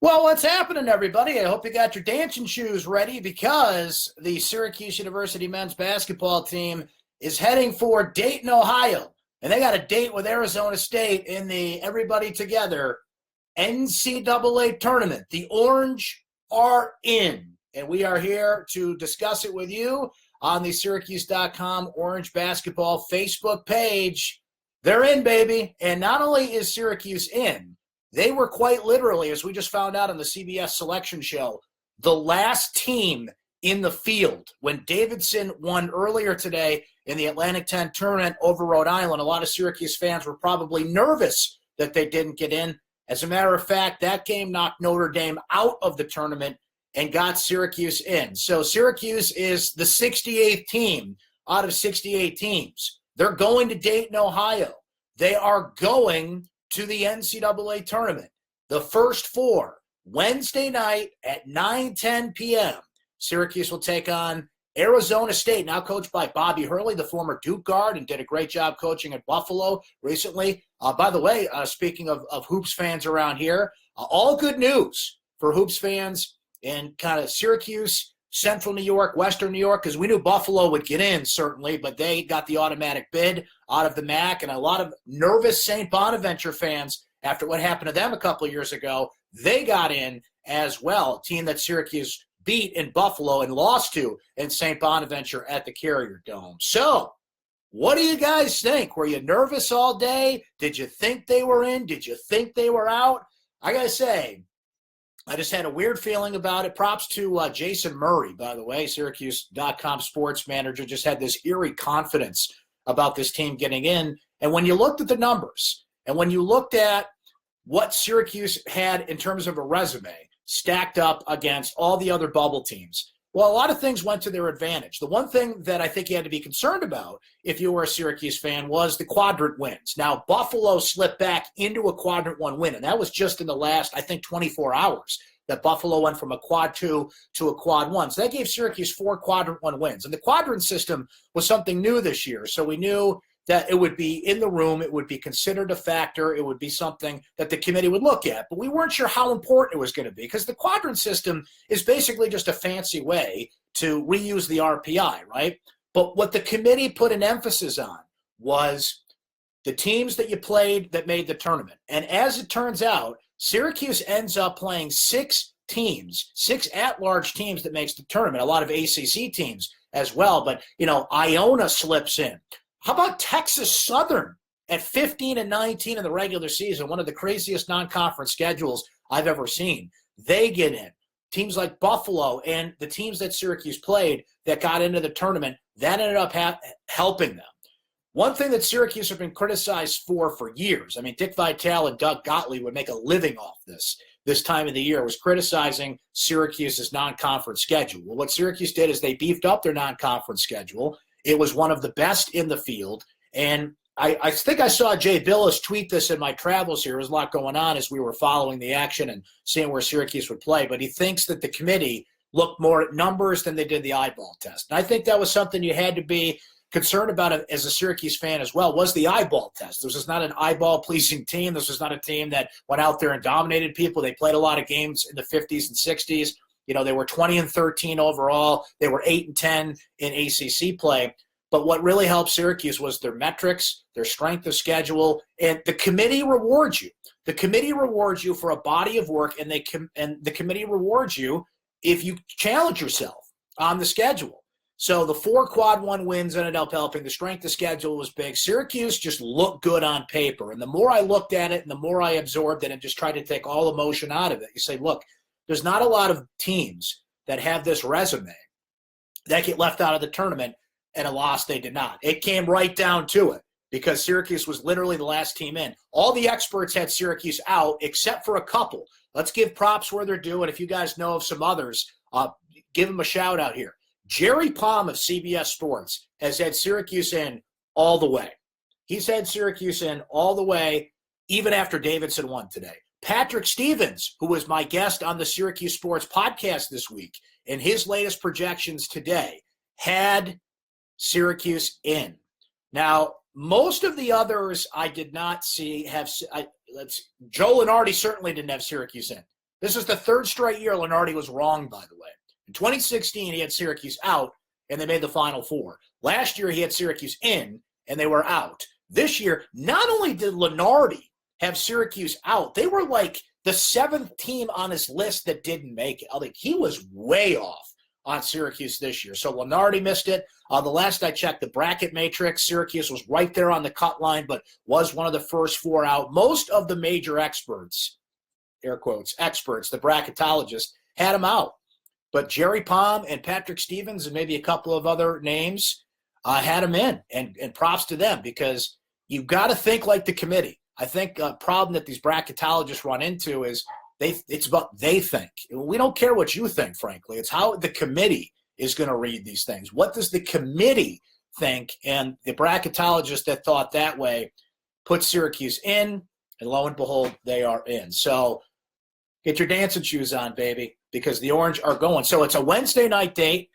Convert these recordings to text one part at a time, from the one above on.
Well, what's happening, everybody? I hope you got your dancing shoes ready because the Syracuse University men's basketball team is heading for Dayton, Ohio. And they got a date with Arizona State in the Everybody Together NCAA Tournament. The Orange are in. And we are here to discuss it with you on the syracuse.com Orange Basketball Facebook page. They're in, baby. And not only is Syracuse in, they were quite literally, as we just found out on the CBS selection show, the last team in the field. When Davidson won earlier today in the Atlantic 10 tournament over Rhode Island, a lot of Syracuse fans were probably nervous that they didn't get in. As a matter of fact, that game knocked Notre Dame out of the tournament and got Syracuse in. So Syracuse is the 68th team out of 68 teams. They're going to Dayton, Ohio. They are going to the NCAA tournament. The first four, Wednesday night at 9:10 p.m. Syracuse will take on Arizona State, now coached by Bobby Hurley, the former Duke guard, and did a great job coaching at Buffalo recently. By the way, speaking of Hoops fans around here, all good news for Hoops fans in kind of Syracuse, Central New York, Western New York, because we knew Buffalo would get in, certainly, but they got the automatic bid out of the MAC, and a lot of nervous St. Bonaventure fans, after what happened to them a couple of years ago, they got in as well, a team that Syracuse beat in Buffalo and lost to in St. Bonaventure at the Carrier Dome. So, what do you guys think? Were you nervous all day? Did you think they were in? Did you think they were out? I got to say, I just had a weird feeling about it. Props to Jason Murray, by the way, syracuse.com sports manager, just had this eerie confidence about this team getting in. And when you looked at the numbers and when you looked at what Syracuse had in terms of a resume stacked up against all the other bubble teams, well, a lot of things went to their advantage. The one thing that I think you had to be concerned about if you were a Syracuse fan was the quadrant wins. Now, Buffalo slipped back into a quadrant one win, and that was just in the last, I think, 24 hours that Buffalo went from a quad two to a quad one. So that gave Syracuse 4 quadrant one wins. And the quadrant system was something new this year. So we knew that it would be in the room, it would be considered a factor, it would be something that the committee would look at. But we weren't sure how important it was going to be because the quadrant system is basically just a fancy way to reuse the RPI, right? But what the committee put an emphasis on was the teams that you played that made the tournament. And as it turns out, Syracuse ends up playing 6 teams, 6 at-large teams that makes the tournament, a lot of ACC teams as well. But, Iona slips in. How about Texas Southern at 15-19 in the regular season, one of the craziest non-conference schedules I've ever seen? They get in. Teams like Buffalo and the teams that Syracuse played that got into the tournament, that ended up helping them. One thing that Syracuse have been criticized for years, I mean, Dick Vitale and Doug Gottlieb would make a living off this time of the year, was criticizing Syracuse's non-conference schedule. Well, what Syracuse did is they beefed up their non-conference schedule. It was one of the best in the field. And I think I saw Jay Billis tweet this in my travels here. There was a lot going on as we were following the action and seeing where Syracuse would play. But he thinks that the committee looked more at numbers than they did the eyeball test. And I think that was something you had to be concerned about as a Syracuse fan as well, was the eyeball test. This was not an eyeball-pleasing team. This was not a team that went out there and dominated people. They played a lot of games in the 50s and 60s. They were 20-13 overall. They were 8-10 in ACC play. But what really helped Syracuse was their metrics, their strength of schedule, and the committee rewards you. The committee rewards you for a body of work, and the committee rewards you if you challenge yourself on the schedule. So the 4 quad one wins ended up helping. The strength of schedule was big. Syracuse just looked good on paper. And the more I looked at it and the more I absorbed it and just tried to take all emotion out of it, you say, look, there's not a lot of teams that have this resume that get left out of the tournament, and a loss they did not. It came right down to it because Syracuse was literally the last team in. All the experts had Syracuse out except for a couple. Let's give props where they're due, and if you guys know of some others, give them a shout out here. Jerry Palm of CBS Sports has had Syracuse in all the way. He's had Syracuse in all the way, even after Davidson won today. Patrick Stevens, who was my guest on the Syracuse Sports podcast this week, in his latest projections today, had Syracuse in. Now, most of the others I did not see Joe Lenardi certainly didn't have Syracuse in. This is the third straight year Lunardi was wrong, by the way. In 2016, he had Syracuse out, and they made the Final Four. Last year, he had Syracuse in, and they were out. This year, not only did Lunardi have Syracuse out, they were like the seventh team on his list that didn't make it. I think he was way off on Syracuse this year. So Lunardi missed it. The last I checked, the bracket matrix, Syracuse was right there on the cut line, but was one of the first four out. Most of the major experts, air quotes, experts, the bracketologists, had him out. But Jerry Palm and Patrick Stevens and maybe a couple of other names had him in. And props to them, because you've got to think like the committee. I think a problem that these bracketologists run into is it's about they think. We don't care what you think, frankly. It's how the committee is going to read these things. What does the committee think? And the bracketologists that thought that way put Syracuse in, and lo and behold, they are in. So get your dancing shoes on, baby, because the Orange are going. So it's a Wednesday night date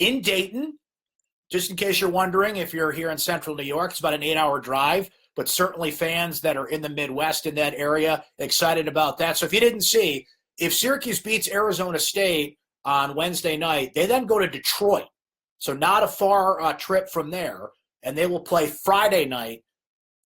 in Dayton. Just in case you're wondering, if you're here in central New York, it's about an 8-hour drive. But certainly fans that are in the Midwest in that area, excited about that. So if you didn't see, if Syracuse beats Arizona State on Wednesday night, they then go to Detroit. So not a far trip from there. And they will play Friday night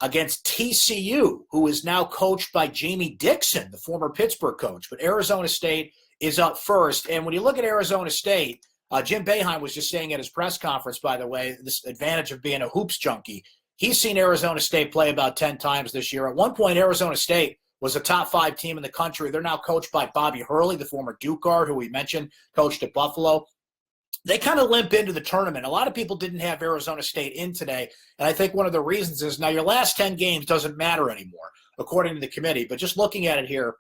against TCU, who is now coached by Jamie Dixon, the former Pittsburgh coach. But Arizona State is up first. And when you look at Arizona State, Jim Boeheim was just saying at his press conference, by the way, this advantage of being a hoops junkie. He's seen Arizona State play about 10 times this year. At one point, Arizona State was a top 5 team in the country. They're now coached by Bobby Hurley, the former Duke guard, who we mentioned, coached at Buffalo. They kind of limp into the tournament. A lot of people didn't have Arizona State in today, and I think one of the reasons is now your last 10 games doesn't matter anymore, according to the committee. But just looking at it here,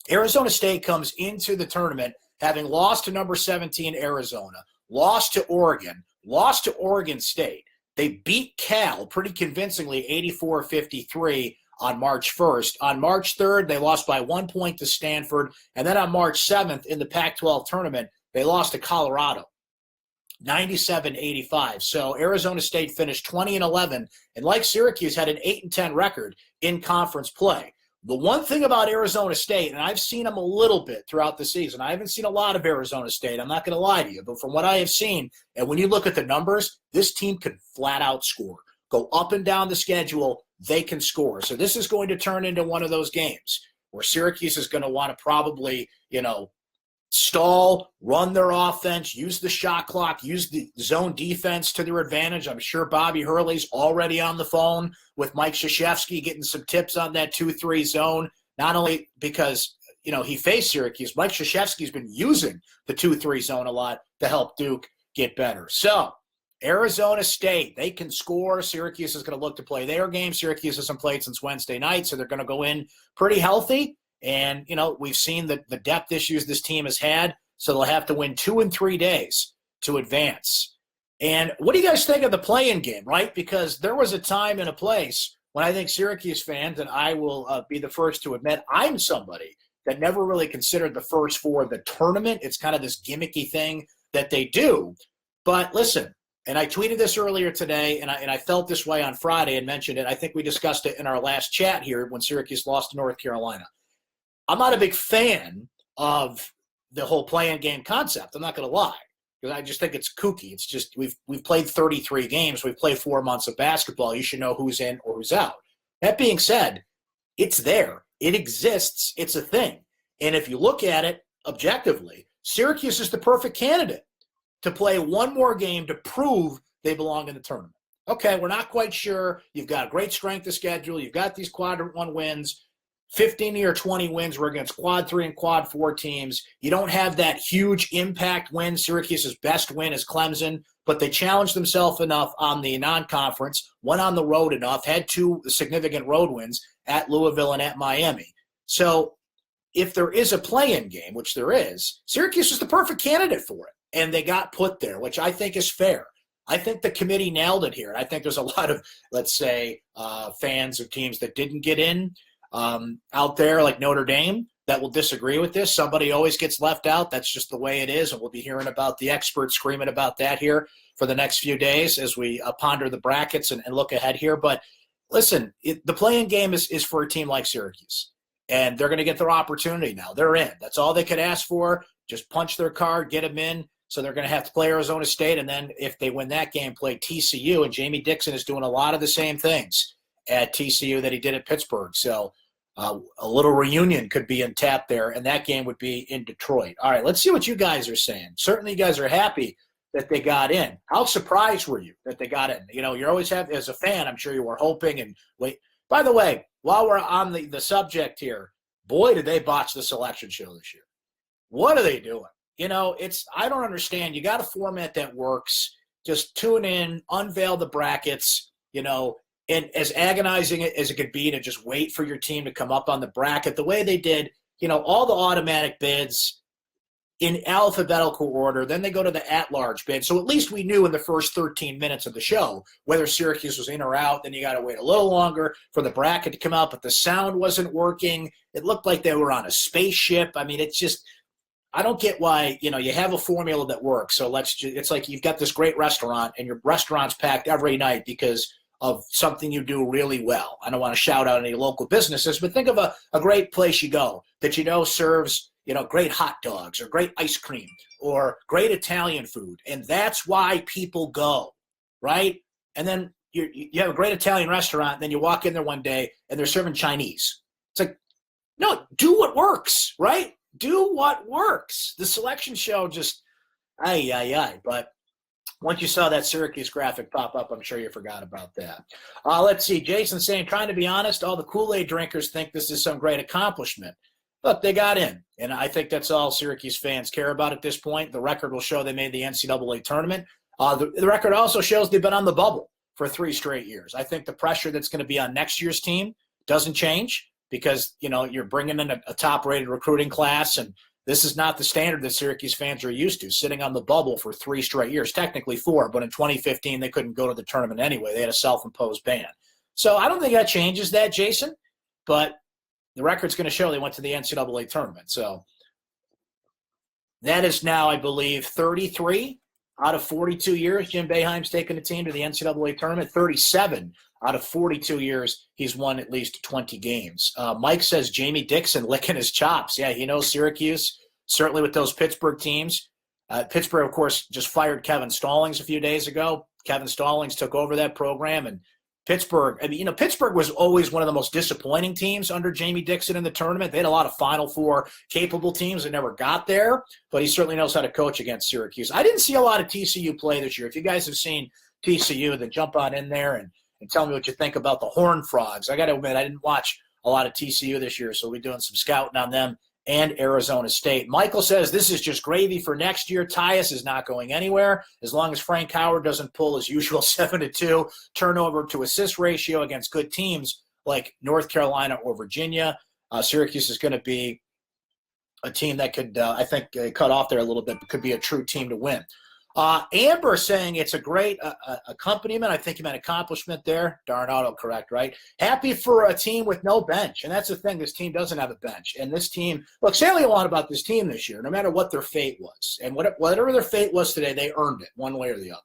Arizona State comes into the tournament having lost to number 17 Arizona, lost to Oregon State. They beat Cal pretty convincingly, 84-53 on March 1st. On March 3rd, they lost by 1 point to Stanford. And then on March 7th in the Pac-12 tournament, they lost to Colorado, 97-85. So Arizona State finished 20-11, and like Syracuse, had an 8-10 record in conference play. The one thing about Arizona State, and I've seen them a little bit throughout the season, I haven't seen a lot of Arizona State, I'm not going to lie to you, but from what I have seen, and when you look at the numbers, this team can flat out score. Go up and down the schedule, they can score. So this is going to turn into one of those games where Syracuse is going to want to probably, stall, run their offense, use the shot clock, use the zone defense to their advantage. I'm sure Bobby Hurley's already on the phone with Mike Krzyzewski, getting some tips on that 2-3 zone, not only because, he faced Syracuse. Mike Krzyzewski's been using the 2-3 zone a lot to help Duke get better. So Arizona State, they can score. Syracuse is going to look to play their game. Syracuse hasn't played since Wednesday night, so they're going to go in pretty healthy. And, we've seen the depth issues this team has had, so they'll have to win 2 and 3 days to advance. And what do you guys think of the play-in game, right? Because there was a time and a place when I think Syracuse fans, and I will be the first to admit, I'm somebody that never really considered the first four the tournament. It's kind of this gimmicky thing that they do. But listen, and I tweeted this earlier today, and I felt this way on Friday and mentioned it. I think we discussed it in our last chat here when Syracuse lost to North Carolina. I'm not a big fan of the whole play-in game concept. I'm not going to lie, because I just think it's kooky. It's just we've played 33 games. We've played 4 months of basketball. You should know who's in or who's out. That being said, it's there. It exists. It's a thing. And if you look at it objectively, Syracuse is the perfect candidate to play one more game to prove they belong in the tournament. Okay, we're not quite sure. You've got a great strength of schedule. You've got these quadrant 1 wins. 15 or 20 wins were against quad 3 and quad 4 teams. You don't have that huge impact win. Syracuse's best win is Clemson, but they challenged themselves enough on the non-conference, went on the road enough, had 2 significant road wins at Louisville and at Miami. So if there is a play-in game, which there is, Syracuse is the perfect candidate for it, and they got put there, which I think is fair. I think the committee nailed it here. I think there's a lot of, let's say, fans of teams that didn't get in out there, like Notre Dame, that will disagree with this. Somebody always gets left out. That's just the way it is, and we'll be hearing about the experts screaming about that here for the next few days as we ponder the brackets and look ahead here. But listen, the play-in game is for a team like Syracuse. and they're going to get their opportunity now. They're in. That's all they could ask for. Just punch their card, get them in. So they're going to have to play Arizona State, and then if they win that game, play TCU. And Jamie Dixon is doing a lot of the same things at TCU that he did at Pittsburgh. So a little reunion could be in tap there, and that game would be in Detroit. All right, let's see what you guys are saying. Certainly you guys are happy that they got in. How surprised were you that they got in? You know, you always have, as a fan, I'm sure you were hoping and wait. By the way, while we're on the subject here, boy, did they botch the selection show this year. What are they doing? You know, I don't understand. You got a format that works. Just tune in, unveil the brackets, you know, and as agonizing as it could be to just wait for your team to come up on the bracket, the way they did, you know, all the automatic bids in alphabetical order, then they go to the at-large bid. So at least we knew in the first 13 minutes of the show whether Syracuse was in or out. Then you got to wait a little longer for the bracket to come out, but the sound wasn't working. It looked like they were on a spaceship. I mean, it's just – I don't get why, you know, you have a formula that works. So it's like you've got this great restaurant and your restaurant's packed every night because of something you do really well. I don't want to shout out any local businesses, but think of a great place you go that you know serves, you know, great hot dogs or great ice cream or great Italian food. And that's why people go, right? And then you have a great Italian restaurant, then you walk in there one day and they're serving Chinese. It's like, no, do what works, right? Do what works. The selection show just, But once you saw that Syracuse graphic pop up, I'm sure you forgot about that. Let's see. Jason saying, trying to be honest, all the Kool-Aid drinkers think this is some great accomplishment. Look, they got in, and I think that's all Syracuse fans care about at this point. The record will show they made the NCAA tournament. The record also shows they've been on the bubble for 3 straight years. I think the pressure that's going to be on next year's team doesn't change, because, you know, you're bringing in a top-rated recruiting class, and this is not the standard that Syracuse fans are used to, sitting on the bubble for 3 straight years, technically 4, but in 2015 they couldn't go to the tournament anyway. They had a self-imposed ban. So I don't think that changes that, Jason, but the record's going to show they went to the NCAA tournament. So that is now, I believe, 33 out of 42 years Jim Boeheim's taken the team to the NCAA tournament. 37 out of 42 years, he's won at least 20 games. Mike says Jamie Dixon licking his chops. Yeah, he knows Syracuse, certainly with those Pittsburgh teams. Pittsburgh, of course, just fired Kevin Stallings a few days ago. Kevin Stallings took over that program, and Pittsburgh, I mean, you know, Pittsburgh was always one of the most disappointing teams under Jamie Dixon in the tournament. They had a lot of Final Four capable teams that never got there, but he certainly knows how to coach against Syracuse. I didn't see a lot of TCU play this year. If you guys have seen TCU, then jump on in there and tell me what you think about the Horned Frogs. I got to admit, I didn't watch a lot of TCU this year, so we'll be doing some scouting on them and Arizona State. Michael says this is just gravy for next year. Tyus is not going anywhere as long as Frank Howard doesn't pull his usual 7-2 turnover to assist ratio against good teams like North Carolina or Virginia. Syracuse is going to be a team that could, I think, cut off there a little bit, but could be a true team to win. Amber saying it's a great accompaniment. I think you meant accomplishment there. Darn autocorrect, right? Happy for a team with no bench. And that's the thing. This team doesn't have a bench. And this team, look, say what you want about this team this year, no matter what their fate was. And whatever their fate was today, they earned it one way or the other.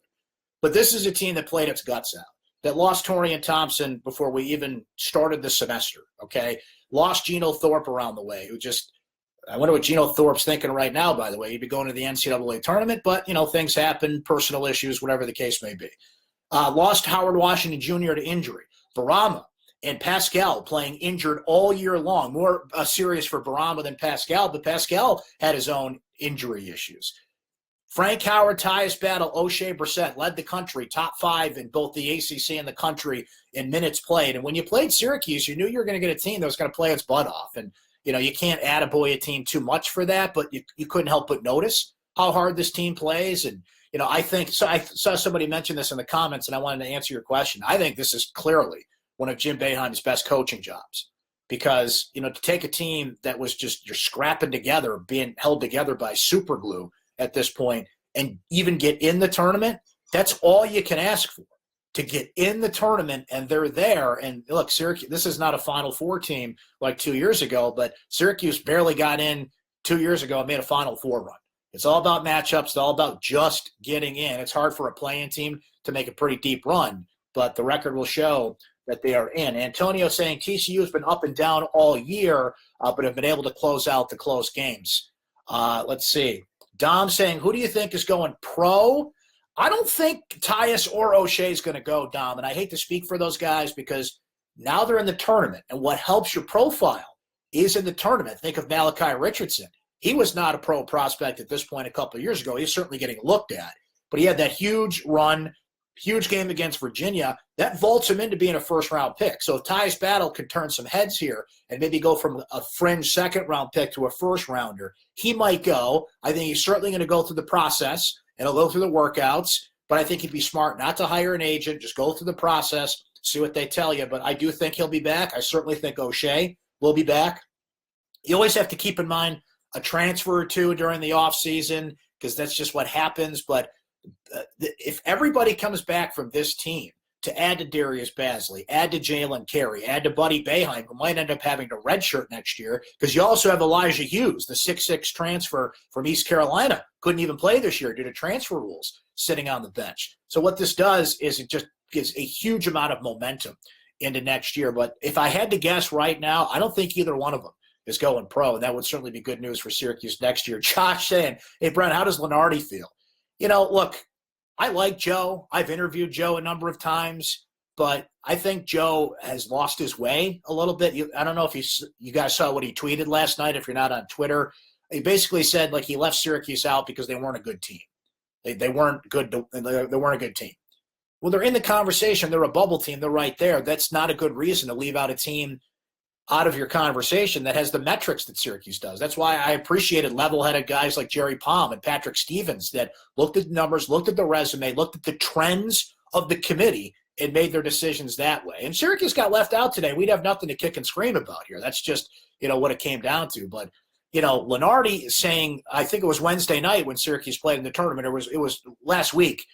But this is a team that played its guts out, that lost Torian Thompson before we even started the semester, okay? Lost Geno Thorpe around the way, who just – I wonder what Geno Thorpe's thinking right now, by the way. He'd be going to the NCAA tournament, but, you know, things happen, personal issues, whatever the case may be. Lost Howard Washington Jr. to injury. Barama and Pascal playing injured all year long. More serious for Barama than Pascal, but Pascal had his own injury issues. Frank Howard, Tyus Battle, O'Shea Brissett led the country, top 5 in both the ACC and the country in minutes played. And when you played Syracuse, you knew you were going to get a team that was going to play its butt off. And you know, you can't attaboy a team too much for that, but you couldn't help but notice how hard this team plays. And, you know, I think – so I saw somebody mention this in the comments, and I wanted to answer your question. I think this is clearly one of Jim Boeheim's best coaching jobs because, you know, to take a team that was just – you're scrapping together, being held together by super glue at this point, and even get in the tournament, that's all you can ask for. To get in the tournament, and they're there. And look, Syracuse, this is not a Final Four team like 2 years ago, but Syracuse barely got in 2 years ago and made a Final Four run. It's all about matchups. It's all about just getting in. It's hard for a play-in team to make a pretty deep run, but the record will show that they are in. Antonio saying TCU has been up and down all year, but have been able to close out the close games. Let's see. Dom saying, who do you think is going pro? I don't think Tyus or O'Shea is going to go, Dom, and I hate to speak for those guys because now they're in the tournament, and what helps your profile is in the tournament. Think of Malachi Richardson. He was not a pro prospect at this point a couple of years ago. He's certainly getting looked at, but he had that huge run, huge game against Virginia. That vaults him into being a first-round pick. So if Tyus Battle can turn some heads here and maybe go from a fringe second-round pick to a first-rounder, he might go. I think he's certainly going to go through the process, and he'll go through the workouts, but I think he'd be smart not to hire an agent, just go through the process, see what they tell you. But I do think he'll be back. I certainly think O'Shea will be back. You always have to keep in mind a transfer or two during the offseason because that's just what happens. But if everybody comes back from this team to add to Darius Basley, add to Jalen Carey, add to Buddy Boeheim, who might end up having to redshirt next year, because you also have Elijah Hughes, the 6'6" transfer from East Carolina, couldn't even play this year due to transfer rules, sitting on the bench. So what this does is it just gives a huge amount of momentum into next year. But if I had to guess right now, I don't think either one of them is going pro, and that would certainly be good news for Syracuse next year. Josh saying, hey, Brent, how does Lenardi feel? You know, look, I like Joe. I've interviewed Joe a number of times, but I think Joe has lost his way a little bit. I don't know if you guys saw what he tweeted last night, if you're not on Twitter. He basically said, like, he left Syracuse out because they weren't a good team. They weren't good. They weren't a good team. Well, they're in the conversation. They're a bubble team. They're right there. That's not a good reason to leave out a team out of your conversation that has the metrics that Syracuse does. That's why I appreciated level-headed guys like Jerry Palm and Patrick Stevens that looked at the numbers, looked at the resume, looked at the trends of the committee, and made their decisions that way. And Syracuse got left out today. We'd have nothing to kick and scream about here. That's just, what it came down to. But, Lenardi saying, I think it was Wednesday night when Syracuse played in the tournament, it was last week,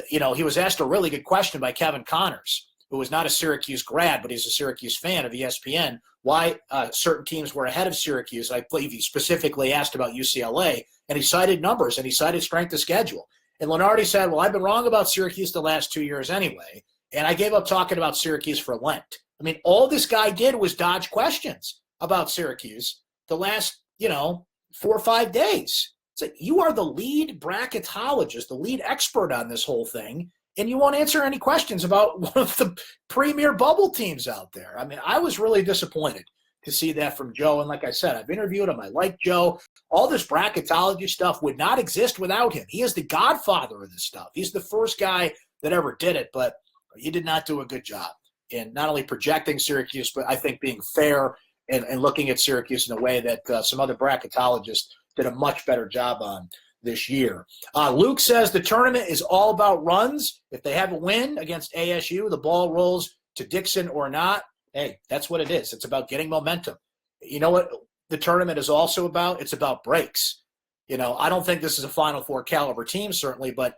he was asked a really good question by Kevin Connors, who was not a Syracuse grad, but he's a Syracuse fan of ESPN, why certain teams were ahead of Syracuse. I believe he specifically asked about UCLA, and he cited numbers, and he cited strength of schedule. And Lenardi said, well, I've been wrong about Syracuse the last 2 years anyway, and I gave up talking about Syracuse for Lent. I mean, all this guy did was dodge questions about Syracuse the last, 4 or 5 days. It's like, you are the lead bracketologist, the lead expert on this whole thing, and you won't answer any questions about one of the premier bubble teams out there. I mean, I was really disappointed to see that from Joe. And like I said, I've interviewed him. I like Joe. All this bracketology stuff would not exist without him. He is the godfather of this stuff. He's the first guy that ever did it, but he did not do a good job in not only projecting Syracuse, but I think being fair and looking at Syracuse in a way that some other bracketologists did a much better job on this year. Luke says the tournament is all about runs. If they have a win against ASU, the ball rolls to Dixon or not. Hey, that's what it is. It's about getting momentum. You know what the tournament is also about? It's about breaks. I don't think this is a Final Four caliber team, certainly, but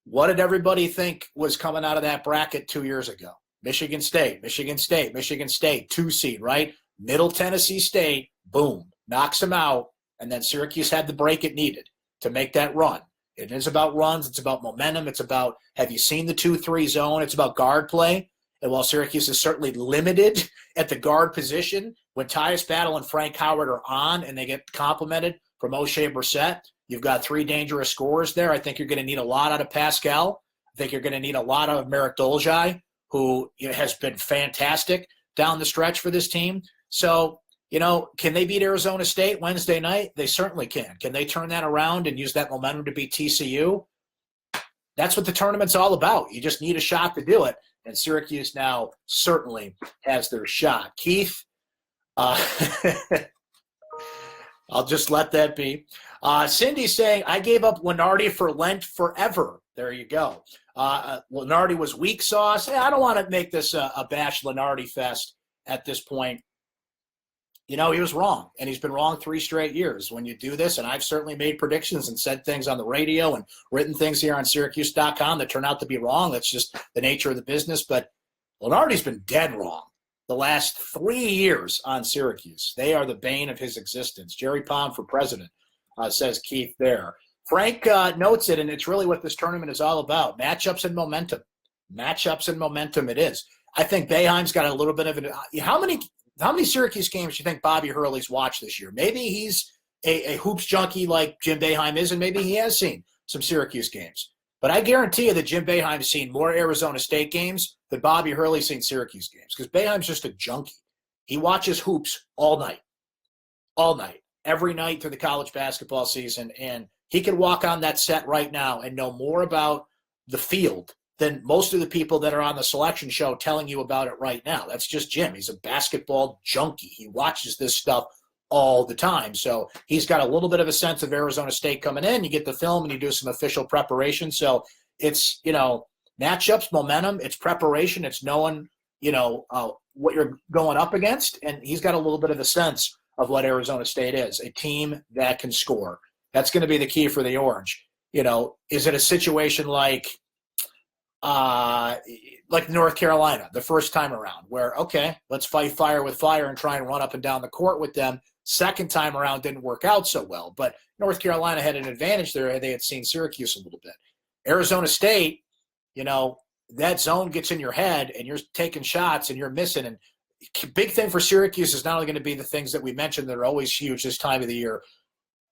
what did everybody think was coming out of that bracket 2 years ago? Michigan State, 2 seed, right? Middle Tennessee State, boom, knocks them out, and then Syracuse had the break it needed to make that run. It is about runs. It's about momentum. It's about, have you seen the 2-3 zone? It's about guard play. And while Syracuse is certainly limited at the guard position, when Tyus Battle and Frank Howard are on and they get complimented from O'Shea Brissett, you've got 3 dangerous scorers there. I think you're going to need a lot out of Pascal. I think you're going to need a lot out of Merrick Dolezaj, who has been fantastic down the stretch for this team. So, can they beat Arizona State Wednesday night? They certainly can. Can they turn that around and use that momentum to beat TCU? That's what the tournament's all about. You just need a shot to do it. And Syracuse now certainly has their shot. Keith, I'll just let that be. Cindy saying, I gave up Lenardi for Lent forever. There you go. Lenardi was weak sauce. Hey, I don't want to make this a bash Lenardi fest at this point. He was wrong, and he's been wrong 3 straight years. When you do this, and I've certainly made predictions and said things on the radio and written things here on syracuse.com that turn out to be wrong. That's just the nature of the business. But Lenardi's been dead wrong the last 3 years on Syracuse. They are the bane of his existence. Jerry Palm for president, says Keith there. Frank notes it, and it's really what this tournament is all about. Matchups and momentum. Matchups and momentum it is. I think Boeheim's got a little bit of how many Syracuse games do you think Bobby Hurley's watched this year? Maybe he's a hoops junkie like Jim Boeheim is, and maybe he has seen some Syracuse games. But I guarantee you that Jim Boeheim's seen more Arizona State games than Bobby Hurley's seen Syracuse games, because Boeheim's just a junkie. He watches hoops all night, every night through the college basketball season, and he could walk on that set right now and know more about the field than most of the people that are on the selection show telling you about it right now. That's just Jim. He's a basketball junkie. He watches this stuff all the time. So he's got a little bit of a sense of Arizona State coming in. You get the film and you do some official preparation. So it's, matchups, momentum, it's preparation, it's knowing, what you're going up against. And he's got a little bit of a sense of what Arizona State is, a team that can score. That's going to be the key for the Orange. Is it a situation like North Carolina the first time around where, okay, let's fight fire with fire and try and run up and down the court with them. Second time around didn't work out so well, but North Carolina had an advantage there. They had seen Syracuse a little bit. Arizona State, that zone gets in your head and you're taking shots and you're missing. And big thing for Syracuse is not only going to be the things that we mentioned that are always huge this time of the year.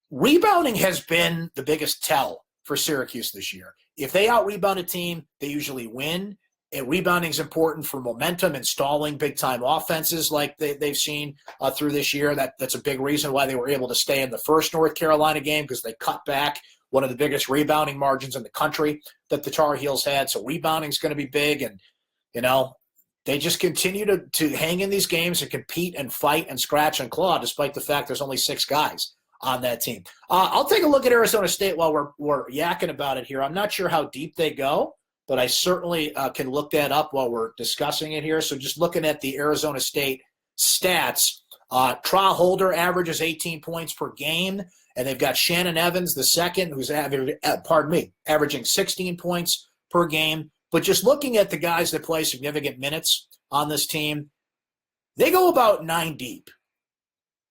Rebounding has been the biggest tell for Syracuse this year. If they out-rebound a team, they usually win. And rebounding is important for momentum and stalling big-time offenses like they've seen through this year. That's a big reason why they were able to stay in the first North Carolina game, because they cut back one of the biggest rebounding margins in the country that the Tar Heels had. So rebounding is going to be big. And, they just continue to hang in these games and compete and fight and scratch and claw, despite the fact there's only 6 guys on that team. I'll take a look at Arizona State while we're yakking about it here. I'm not sure how deep they go, but I certainly can look that up while we're discussing it here. So just looking at the Arizona State stats, Tra Holder averages 18 points per game, and they've got Shannon Evans, the second, who's averaging 16 points per game. But just looking at the guys that play significant minutes on this team, they go about 9 deep.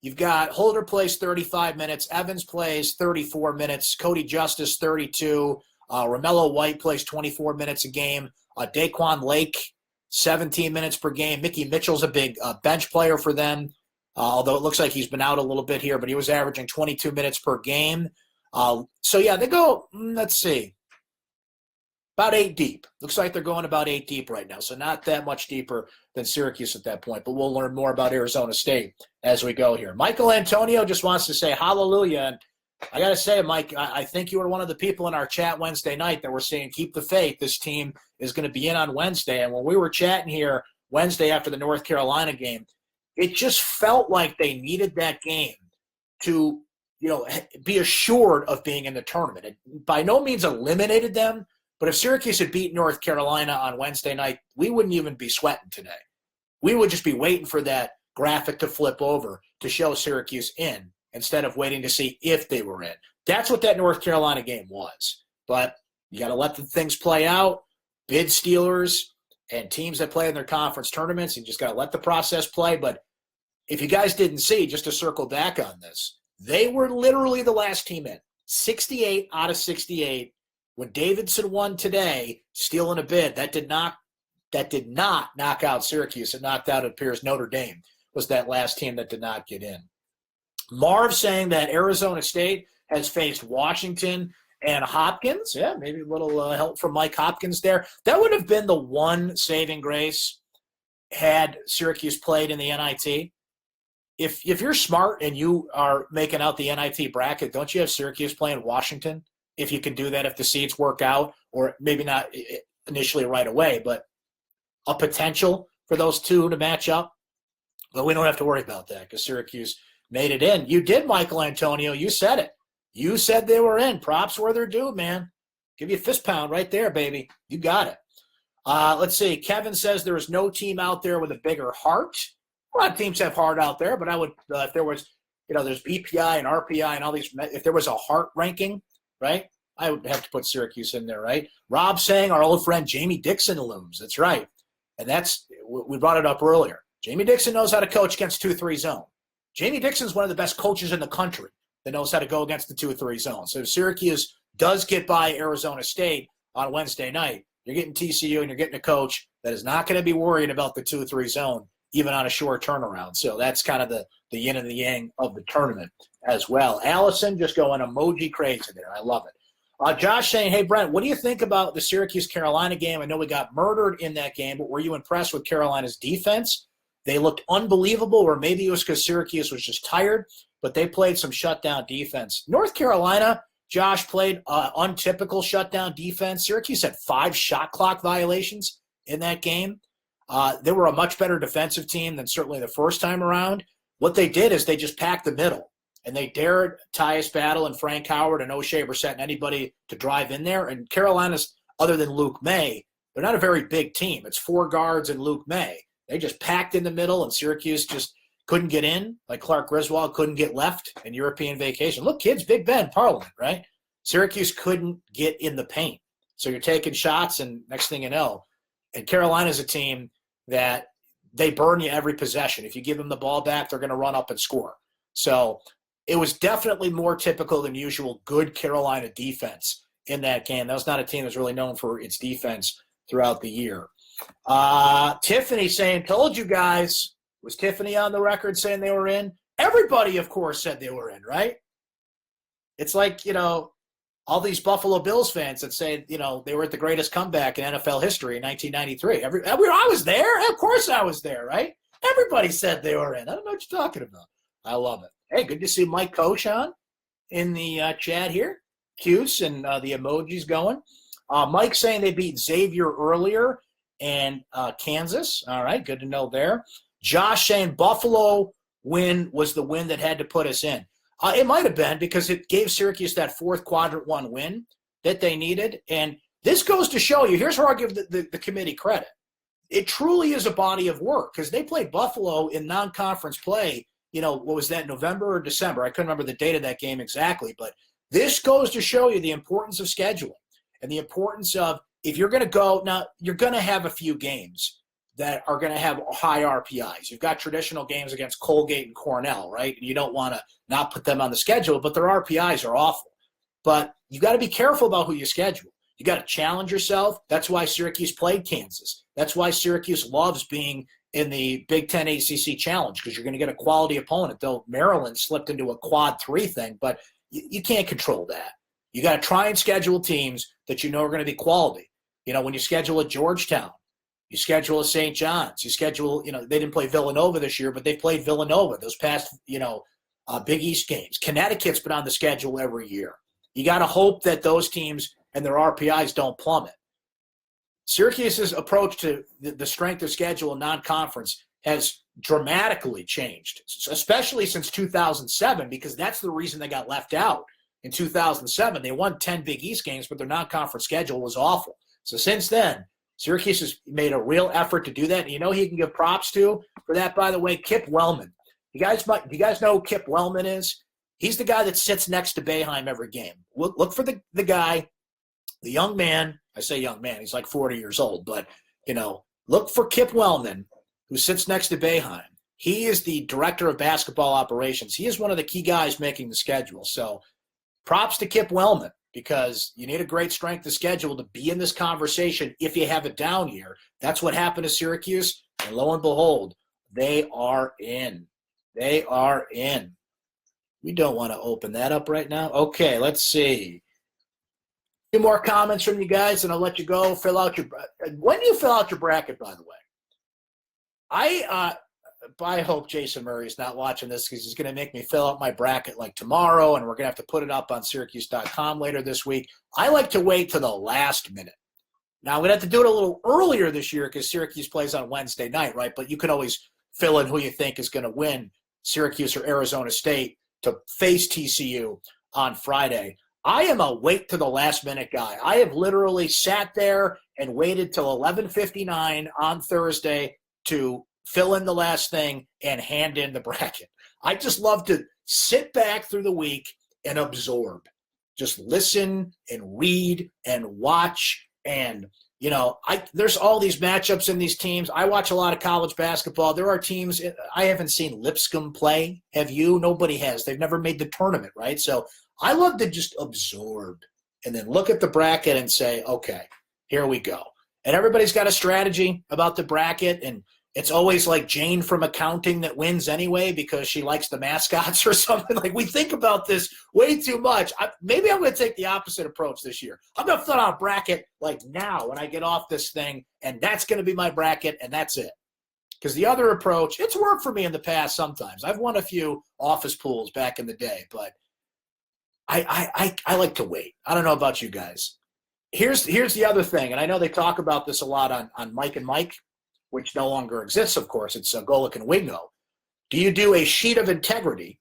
You've got Holder plays 35 minutes, Evans plays 34 minutes, Cody Justice 32, Romello White plays 24 minutes a game, Daquan Lake 17 minutes per game. Mickey Mitchell's a big bench player for them, although it looks like he's been out a little bit here, but he was averaging 22 minutes per game. They go, let's see, about 8 deep. Looks like they're going about 8 deep right now, so not that much deeper than Syracuse at that point, but we'll learn more about Arizona State as we go here. Michael Antonio just wants to say hallelujah, and I got to say, Mike, I think you were one of the people in our chat Wednesday night that were saying keep the faith. This team is going to be in on Wednesday, and when we were chatting here Wednesday after the North Carolina game, it just felt like they needed that game to be assured of being in the tournament. It by no means eliminated them, but if Syracuse had beat North Carolina on Wednesday night, we wouldn't even be sweating today. We would just be waiting for that graphic to flip over to show Syracuse in instead of waiting to see if they were in. That's what that North Carolina game was. But you got to let the things play out. Bid stealers and teams that play in their conference tournaments, you just got to let the process play. But if you guys didn't see, just to circle back on this, they were literally the last team in. 68 out of 68. When Davidson won today, stealing a bid, that did not knock out Syracuse. It knocked out, it appears, Notre Dame was that last team that did not get in. Marv saying that Arizona State has faced Washington and Hopkins. Yeah, maybe a little help from Mike Hopkins there. That would have been the one saving grace had Syracuse played in the NIT. If you're smart and you are making out the NIT bracket, don't you have Syracuse playing Washington? If you can do that, if the seeds work out, or maybe not initially right away, but a potential for those two to match up. But we don't have to worry about that because Syracuse made it in. You did, Michael Antonio. You said it. You said they were in. Props where they're due, man. Give you a fist pound right there, baby. You got it. Let's see. Kevin says there is no team out there with a bigger heart. A lot of teams have heart out there, but I would, if there was, there's BPI and RPI and all these, if there was a heart ranking, right? I would have to put Syracuse in there, right? Rob saying our old friend Jamie Dixon looms. That's right. And we brought it up earlier. Jamie Dixon knows how to coach against 2-3 zone. Jamie Dixon's one of the best coaches in the country that knows how to go against the 2-3 zone. So if Syracuse does get by Arizona State on Wednesday night, you're getting TCU and you're getting a coach that is not going to be worried about the 2-3 zone, even on a short turnaround. So that's kind of the yin and the yang of the tournament as well. Allison just going emoji crazy there. I love it. Josh saying, hey, Brent, what do you think about the Syracuse-Carolina game? I know we got murdered in that game, but were you impressed with Carolina's defense? They looked unbelievable, or maybe it was because Syracuse was just tired, but they played some shutdown defense. North Carolina, Josh, played untypical shutdown defense. Syracuse had 5 shot clock violations in that game. They were a much better defensive team than certainly the first time around. What they did is they just packed the middle, and they dared Tyus Battle and Frank Howard and O'Shea Brissett and anybody to drive in there. And Carolina's, other than Luke May, they're not a very big team. It's 4 guards and Luke May. They just packed in the middle, and Syracuse just couldn't get in, like Clark Griswold couldn't get left in European vacation. Look, kids, Big Ben, Parliament, right? Syracuse couldn't get in the paint. So you're taking shots, and next thing you know, and Carolina's a team that they burn you every possession. If you give them the ball back, they're going to run up and score. So it was definitely more typical than usual good Carolina defense in that game. That was not a team that's really known for its defense throughout the year. Tiffany saying, told you guys. Was Tiffany on the record saying they were in? Everybody, of course, said they were in, right? It's like, all these Buffalo Bills fans that say, they were at the greatest comeback in NFL history in 1993. I was there. Of course I was there, right? Everybody said they were in. I don't know what you're talking about. I love it. Hey, good to see Mike Koshan in the chat here. Cuse and the emojis going. Mike saying they beat Xavier earlier and Kansas. All right, good to know there. Josh saying Buffalo win was the win that had to put us in. It might have been because it gave Syracuse that 4th quadrant 1 win that they needed. And this goes to show you, here's where I'll give the committee credit. It truly is a body of work because they played Buffalo in non-conference play, what was that, November or December? I couldn't remember the date of that game exactly. But this goes to show you the importance of scheduling and the importance of, if you're going to go, now you're going to have a few games that are going to have high RPIs. You've got traditional games against Colgate and Cornell, right? And you don't want to not put them on the schedule, but their RPIs are awful. But you got to be careful about who you schedule. You got to challenge yourself. That's why Syracuse played Kansas. That's why Syracuse loves being in the Big Ten ACC Challenge, because you're going to get a quality opponent, though Maryland slipped into a quad 3 thing, but you can't control that. You got to try and schedule teams that you know are going to be quality. When you schedule a Georgetown, you schedule a St. John's, you schedule, they didn't play Villanova this year, but they played Villanova those past, Big East games. Connecticut's been on the schedule every year. You got to hope that those teams and their RPIs don't plummet. Syracuse's approach to the strength of schedule in non-conference has dramatically changed, especially since 2007, because that's the reason they got left out in 2007. They won 10 Big East games, but their non-conference schedule was awful. So since then, Syracuse has made a real effort to do that. And he can give props to for that, by the way, Kip Wellman. You guys know who Kip Wellman is? He's the guy that sits next to Boeheim every game. Look for the guy, the young man. I say young man. He's like 40 years old. But, look for Kip Wellman, who sits next to Boeheim. He is the director of basketball operations. He is one of the key guys making the schedule. So props to Kip Wellman, because you need a great strength of schedule to be in this conversation if you have a down year. That's what happened to Syracuse, and lo and behold, they are in. They are in. We don't want to open that up right now. Okay, let's see. A few more comments from you guys, and I'll let you go. When do you fill out your bracket, by the way? I hope Jason Murray is not watching this, because he's going to make me fill out my bracket like tomorrow, and we're going to have to put it up on syracuse.com later this week. I like to wait to the last minute. Now, I'm going to have to do it a little earlier this year because Syracuse plays on Wednesday night, right? But you can always fill in who you think is going to win, Syracuse or Arizona State, to face TCU on Friday. I am a wait to the last minute guy. I have literally sat there and waited till 11:59 on Thursday to fill in the last thing and hand in the bracket. I just love to sit back through the week and absorb. Just listen and read and watch. And, there's all these matchups in these teams. I watch a lot of college basketball. There are teams, I haven't seen Lipscomb play. Have you? Nobody has. They've never made the tournament, right? So I love to just absorb and then look at the bracket and say, okay, here we go. And everybody's got a strategy about the bracket, and it's always like Jane from accounting that wins anyway because she likes the mascots or something. Like, we think about this way too much. Maybe I'm going to take the opposite approach this year. I'm going to fill out a bracket like now when I get off this thing, and that's going to be my bracket, and that's it. Because the other approach, it's worked for me in the past sometimes. I've won a few office pools back in the day, but I like to wait. I don't know about you guys. Here's the other thing, and I know they talk about this a lot on Mike and Mike, which no longer exists, of course. It's Golick and Wingo. Do you do a sheet of integrity,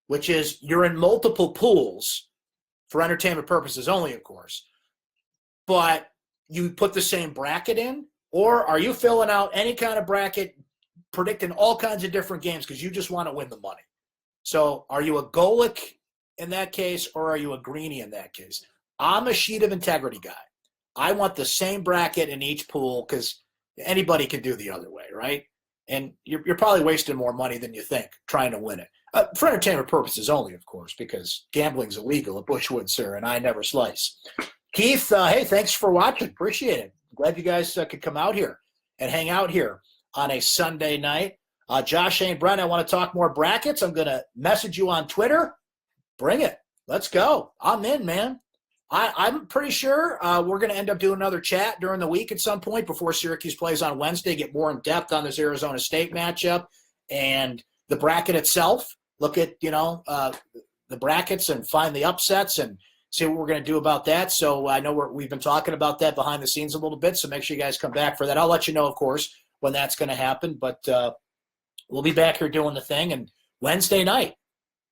which is you're in multiple pools for entertainment purposes only, of course, but you put the same bracket in? Or are you filling out any kind of bracket, predicting all kinds of different games because you just want to win the money? So are you a Golick in that case, or are you a Greenie in that case? I'm a sheet of integrity guy. I want the same bracket in each pool because anybody can do the other way, right? And you're probably wasting more money than you think trying to win it. For entertainment purposes only, of course, because gambling's illegal at Bushwood, sir, and I never slice. Keith, hey, thanks for watching. Appreciate it. Glad you guys could come out here and hang out here on a Sunday night. Josh, Shane, Brent, I want to talk more brackets. I'm going to message you on Twitter. Bring it. Let's go. I'm in, man. I'm pretty sure we're going to end up doing another chat during the week at some point before Syracuse plays on Wednesday, get more in depth on this Arizona State matchup and the bracket itself. Look at, the brackets and find the upsets and see what we're going to do about that. So I know we've been talking about that behind the scenes a little bit, so make sure you guys come back for that. I'll let you know, of course, when that's going to happen, but we'll be back here doing the thing. And Wednesday night.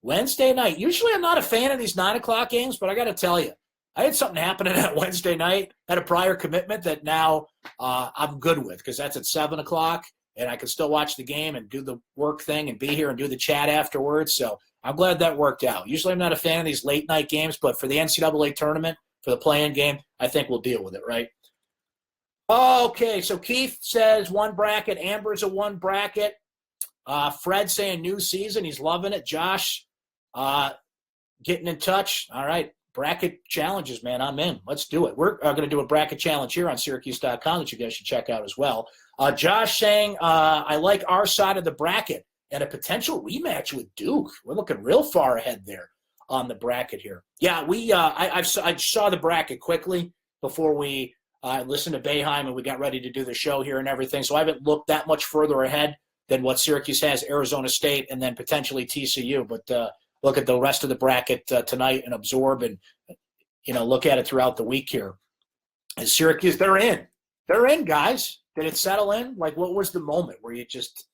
Usually I'm not a fan of these 9 o'clock games, but I got to tell you, I had something happen on that Wednesday night, had a prior commitment that now I'm good with because that's at 7 o'clock, and I can still watch the game and do the work thing and be here and do the chat afterwards. So I'm glad that worked out. Usually I'm not a fan of these late-night games, but for the NCAA tournament, for the play-in game, I think we'll deal with it, right? Okay, so Keith says one bracket. Amber's a one bracket. Fred saying new season. He's loving it. Josh getting in touch. All right. Bracket challenges, man. I'm in. Let's do it. We're going to do a bracket challenge here on syracuse.com that you guys should check out as well. Josh saying, I like our side of the bracket and a potential rematch with Duke. We're looking real far ahead there on the bracket here. Yeah, I saw the bracket quickly before we listened to Boeheim and we got ready to do the show here and everything. So I haven't looked that much further ahead than what Syracuse has, Arizona State, and then potentially TCU. But look at the rest of the bracket tonight and absorb and, look at it throughout the week here. And Syracuse, they're in. They're in, guys. Did it settle in? Like, what was the moment where you just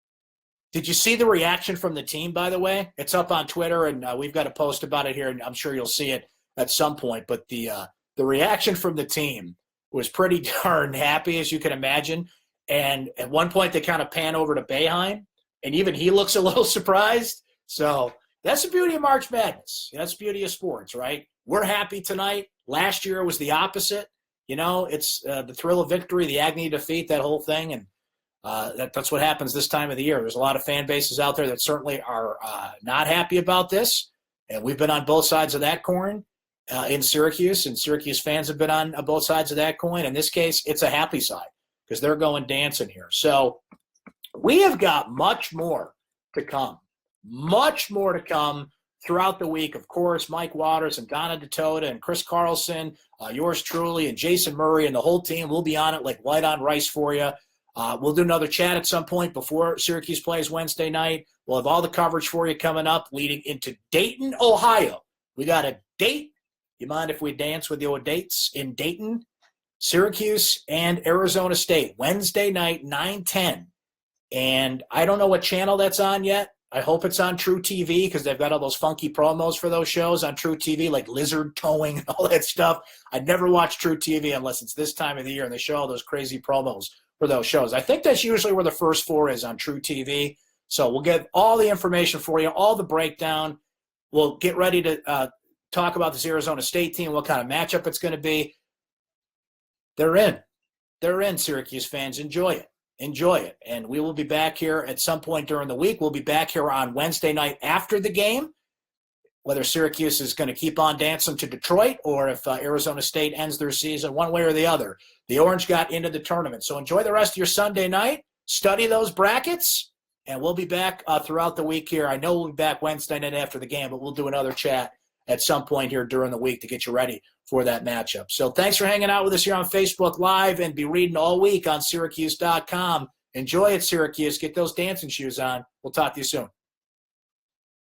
– did you see the reaction from the team, by the way? It's up on Twitter, and we've got a post about it here, and I'm sure you'll see it at some point. But the reaction from the team was pretty darn happy, as you can imagine. And at one point, they kind of pan over to Boeheim, and even he looks a little surprised. So – that's the beauty of March Madness. That's the beauty of sports, right? We're happy tonight. Last year was the opposite. It's the thrill of victory, the agony of defeat, that whole thing. And that's what happens this time of the year. There's a lot of fan bases out there that certainly are not happy about this. And we've been on both sides of that coin in Syracuse, and Syracuse fans have been on both sides of that coin. In this case, it's a happy side because they're going dancing here. So we have got much more to come. Much more to come throughout the week. Of course, Mike Waters and Donna DeToda and Chris Carlson, yours truly, and Jason Murray and the whole team will be on it like white on rice for you. We'll do another chat at some point before Syracuse plays Wednesday night. We'll have all the coverage for you coming up leading into Dayton, Ohio. We got a date. You mind if we dance with your dates in Dayton? Syracuse and Arizona State, Wednesday night, 9:10. And I don't know what channel that's on yet. I hope it's on True TV because they've got all those funky promos for those shows on True TV, like lizard towing and all that stuff. I never watch True TV unless it's this time of the year and they show all those crazy promos for those shows. I think that's usually where the first four is on True TV. So we'll get all the information for you, all the breakdown. We'll get ready to talk about this Arizona State team, what kind of matchup it's going to be. They're in. They're in, Syracuse fans. Enjoy it. Enjoy it. And we will be back here at some point during the week. We'll be back here on Wednesday night after the game. whether Syracuse is going to keep on dancing to Detroit or if Arizona State ends their season one way or the other. The Orange got into the tournament. So enjoy the rest of your Sunday night. Study those brackets, and we'll be back throughout the week here. I know we'll be back Wednesday night after the game, but we'll do another chat at some point here during the week to get you ready for that matchup. So thanks for hanging out with us here on Facebook Live, and be reading all week on syracuse.com. Enjoy it, Syracuse. Get those dancing shoes on. We'll talk to you soon.